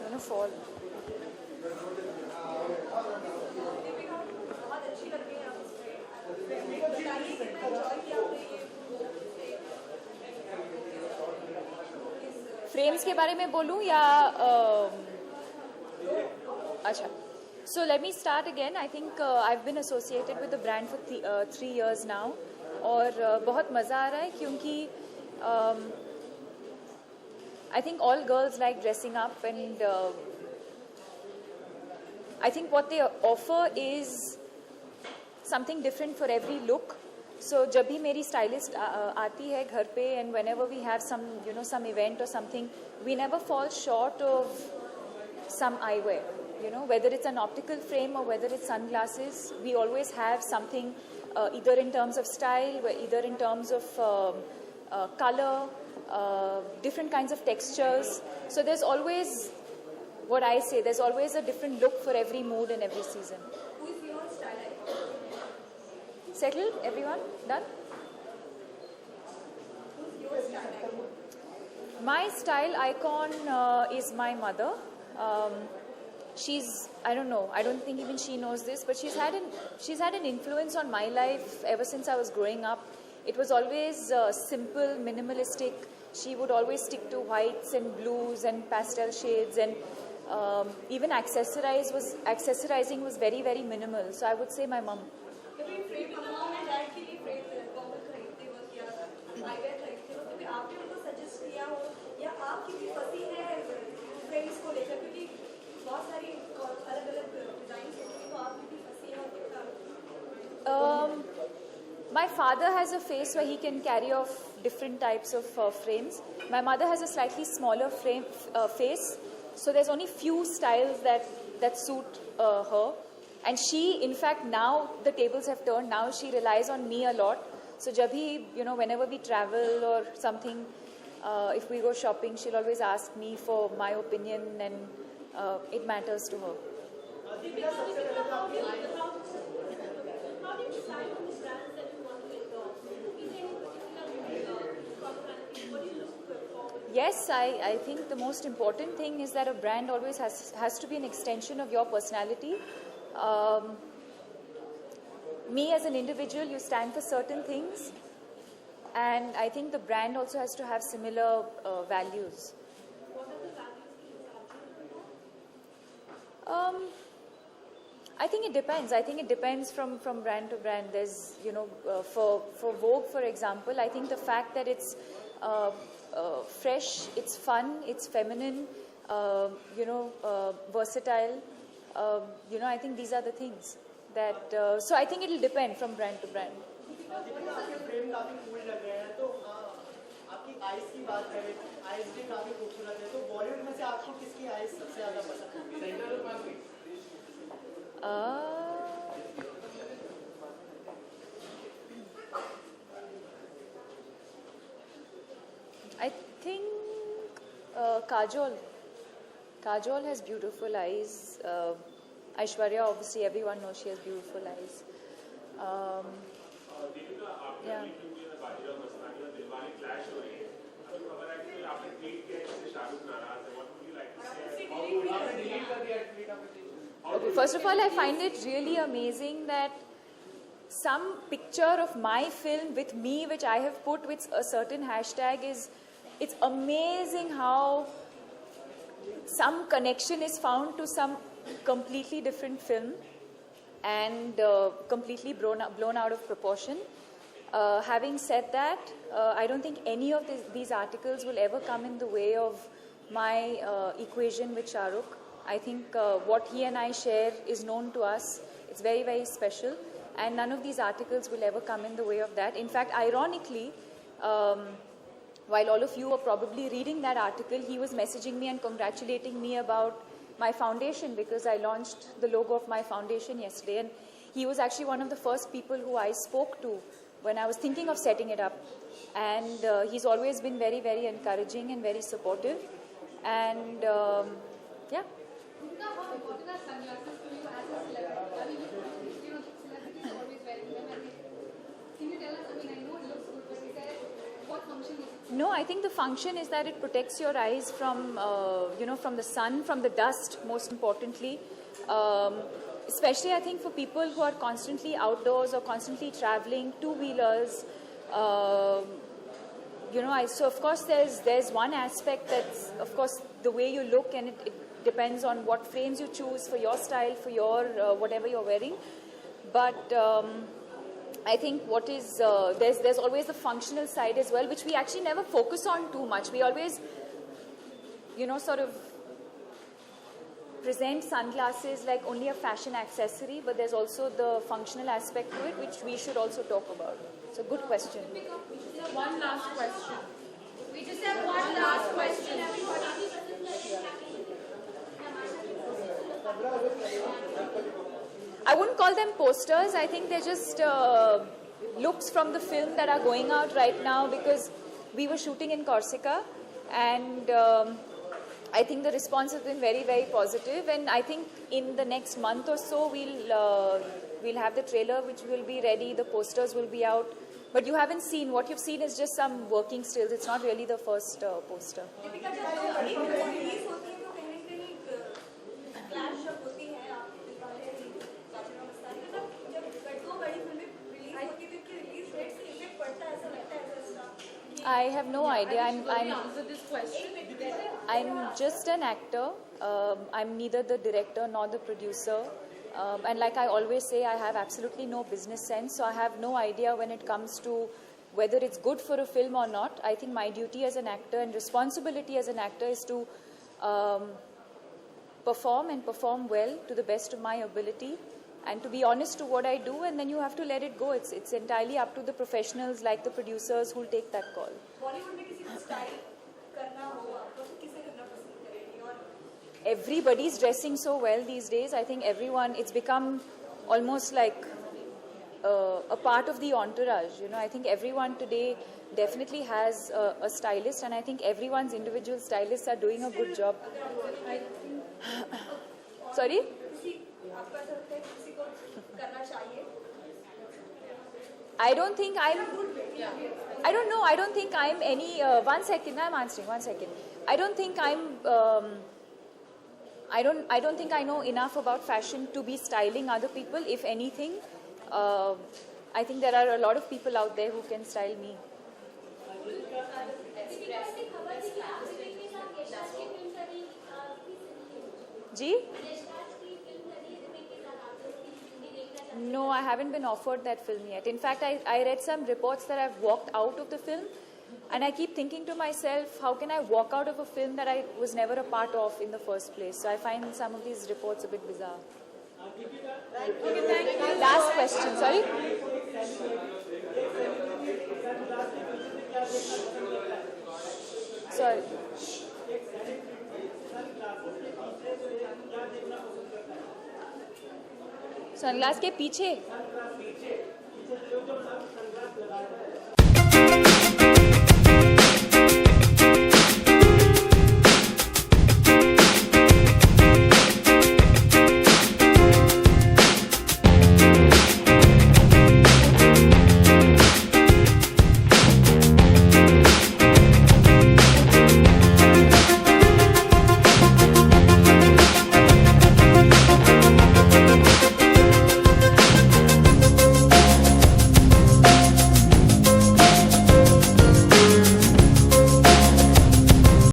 gonna fall. Frames के बारे में बोलूं या अच्छा. So let me start again. I think I've been associated with the brand for 3 years now और बहुत मज़ा आ रहा है क्योंकि I think all girls like dressing up and I think what they offer is something different for every look. So जब भी मेरी stylist आती है घर पे and whenever we have some some event or something, we never fall short of some eyewear. Whether it's an optical frame or whether it's sunglasses, we always have something either in terms of style, either in terms of color, different kinds of textures. So there's always, what I say, there's always a different look for every mood and every season. Who is your style icon? Settled? Everyone? Done? Who's your style icon? My style icon is my mother. She's, I don't know, I don't think even she knows this, but she's had an influence on my life ever since I was growing up. It was always simple, minimalistic. She would always stick to whites and blues and pastel shades, and even accessorizing was very, very minimal. So I would say my mom. कभी frame मम्मा ने dad के लिए frame goggle खरीदते हो किया eyewear खरीदते हो कभी आपने उनको सजेस्ट किया हो या आप कितनी फंसी है फ्रेम्स को लेकर क्योंकि बहुत सारी अलग अलग डिजाइन होती तो आप कितनी फंसी है और कितना My father has a face where he can carry off different types of frames. My mother has a slightly smaller face, so there's only few styles that suit her. And she, in fact, now the tables have turned. Now she relies on me a lot. So jab bhi, whenever we travel or something, if we go shopping, she'll always ask me for my opinion, and it matters to her. How do you decide on the brands that you want to let go? Is there any particular what do you look for? Yes, I think the most important thing is that a brand always has to be an extension of your personality. Me as an individual, you stand for certain things, and I think the brand also has to have similar values. What are the values you I think it depends. I think it depends from brand to brand. There's, for Vogue, for example, I think the fact that it's fresh, it's fun, it's feminine, versatile. I think these are the things that. So I think it'll depend from brand to brand. आपके frame काफी cool लग रहे हैं तो आपकी eyes की बात करें आईज भी काफी खूबसूरत है तो बॉलीवुड में से आपको किसकी आईज सबसे ज्यादा पसंद है I think Kajol. Kajol has beautiful eyes. Aishwarya, obviously, everyone knows she has beautiful eyes. Deepika, after meeting the Bajira Mastani और दिलवाले clash हो रही है, अभी खबर आई कि आपने ट्वीट किया इससे शाहरुख नाराज है. What would you like to say? आपने डिलीट कर दिया ट्वीट आपने. Okay, first of all, I find it really amazing that some picture of my film with me, which I have put with a certain hashtag, it's amazing how some connection is found to some completely different film and completely blown out of proportion. Having said that, I don't think any of these articles will ever come in the way of my equation with Shah Rukh. I think what he and I share is known to us. It's very, very special. And none of these articles will ever come in the way of that. In fact, ironically, while all of you are probably reading that article, he was messaging me and congratulating me about my foundation because I launched the logo of my foundation yesterday. And he was actually one of the first people who I spoke to when I was thinking of setting it up. And he's always been very, very encouraging and very supportive. And yeah. How important are sunglasses to you as a celebrity? I mean, celebrities are always wearing them. Can you tell us function is? No, I think the function is that it protects your eyes from, from the sun, from the dust, most importantly. Especially, I think, for people who are constantly outdoors or constantly traveling, two-wheelers. So of course there's one aspect that's, of course, the way you look, and it depends on what frames you choose for your style, for your whatever you're wearing. But I think what is there's always the functional side as well, which we actually never focus on too much. We always, sort of present sunglasses like only a fashion accessory, but there's also the functional aspect to it, which we should also talk about. It's a good question. One last question. We just have one last question, everybody. I wouldn't call them posters. I think they're just looks from the film that are going out right now, because we were shooting in Corsica, and I think the response has been very, very positive. And I think in the next month or so, we'll have the trailer, which will be ready. The posters will be out. But you haven't seen. What you've seen is just some working stills. It's not really the first poster. Deepika, जब दो बड़ी फिल्में release होती हैं तो कहीं ना कहीं क्लैश जब होती है, आप दिखाते हैं काफिला मस्तानी, तो जब दो बड़ी फिल्में रिलीज होती है तो इनकी रिलीज डेट से इफेक्ट पड़ता है, ऐसा लगता है ऐसा? I have no idea. Answer this question. I'm just an actor. I'm neither the director nor the producer. And like I always say, I have absolutely no business sense. So I have no idea when it comes to whether it's good for a film or not. I think my duty as an actor and responsibility as an actor is to perform and perform well to the best of my ability, and to be honest to what I do, and then you have to let it go. It's entirely up to the professionals like the producers who'll take that call. Bollywood में किसी को style करना हो आपको तो किसे करना पसंद करेंगे? और Everybody's dressing so well these days. I think everyone, it's become almost like a part of the entourage. I think everyone today definitely has a stylist, and I think everyone's individual stylists are doing a good job. Sorry? किसी आपको ऐसा लगता है कि किसी को करना चाहिए? I don't think I don't know. I don't think I'm any. One second, I'm answering. 1 second. I don't think I'm. I don't think I know enough about fashion to be styling other people. If anything, I think there are a lot of people out there who can style me. Ji? No, I haven't been offered that film yet. In fact, I read some reports that I've walked out of the film, and I keep thinking to myself, how can I walk out of a film that I was never a part of in the first place? So I find some of these reports a bit bizarre. Okay, thank you. Last question, sorry? Sorry. Sunglass के पीछे